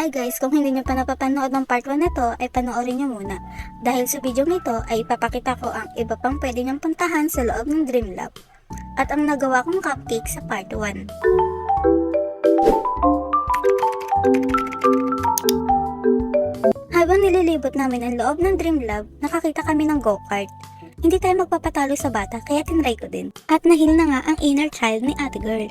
Hi guys, kung hindi nyo pa napapanood ng part 1 na to, ay panoorin nyo muna. Dahil sa video nito ay ipapakita ko ang iba pang pwede nyong puntahan sa loob ng Dreamlab. At ang nagawa kong cupcake sa part 1. Habang nililibot namin ang loob ng Dreamlab, nakakita kami ng go-kart. Hindi tayo magpapatalo sa bata kaya tinry ko din. At nahil na nga ang inner child ni ate girl.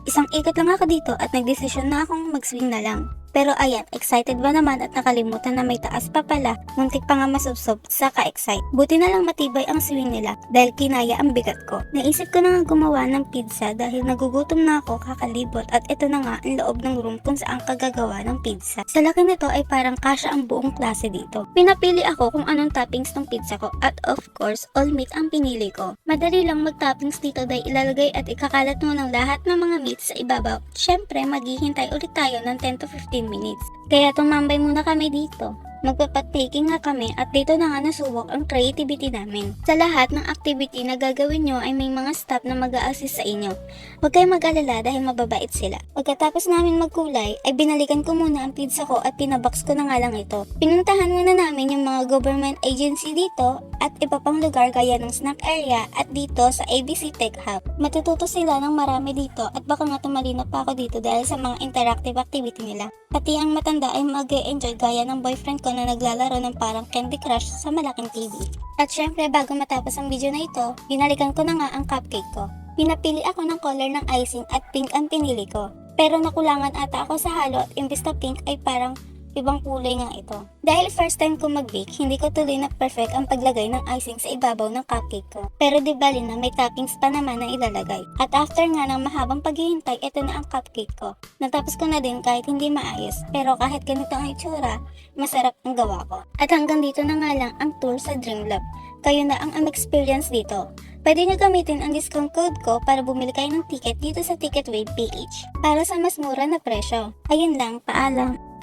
Isang ikot lang ako dito at nagdesisyon na akong mag-swing na lang. Pero ayan, excited ba naman at nakalimutan na may taas pa pala, muntik pa nga masubsob sa ka-excite. Buti na lang matibay ang swing nila dahil kinaya ang bigat ko. Naisip ko na nga gumawa ng pizza dahil nagugutom na ako kakalibot at ito na nga ang loob ng room kung saan kagagawa ng pizza. Sa laki nito ay parang kasya ang buong klase dito. Pinapili ako kung anong toppings ng pizza ko at of course, all meat ang pinili ko. Madali lang mag-toppings dito dahil ilalagay at ikakalat mo ng lahat ng mga meat sa ibabaw. Syempre, maghihintay ulit tayo ng 10 to 15 minutes. Kaya tumambay muna kami dito. Magpapat-taking nga kami at dito na nga nasubok ang creativity namin. Sa lahat ng activity na gagawin nyo ay may mga staff na mag-a-assist sa inyo. Huwag kayong mag-alala dahil mababait sila. Pagkatapos namin magkulay ay binalikan ko muna ang pizza ko at pinabox ko na nga lang ito. Pinuntahan muna namin yung mga government agency dito at iba pang lugar gaya ng snack area at dito sa ABC Tech Hub. Matututo sila ng marami dito at baka nga tumalino pa ako dito dahil sa mga interactive activity nila. Pati ang matanda ay mag-e-enjoy gaya ng boyfriend ko na naglalaro ng parang Candy Crush sa malaking TV. At syempre bago matapos ang video na ito, binalikan ko na nga ang cupcake ko. Pinapili ako ng color ng icing at pink ang pinili ko. Pero nakulangan ata ako sa halo at imbis na pink ay parang ibang kulay nga ito. Dahil first time ko mag-bake, hindi ko tuloy na perfect ang paglagay ng icing sa ibabaw ng cupcake ko. Pero di bali na may toppings pa naman na ilalagay. At after nga ng mahabang paghihintay, ito na ang cupcake ko. Natapos ko na din kahit hindi maayos, pero kahit ganito ang itsura, masarap ang gawa ko. At hanggang dito na nga lang ang tour sa Dreamlab. Kayo na ang experience dito. Pwede nyo gamitin ang discount code ko para bumili kayo ng ticket dito sa Ticketway PH para sa mas mura na presyo. Ayun lang, paalam!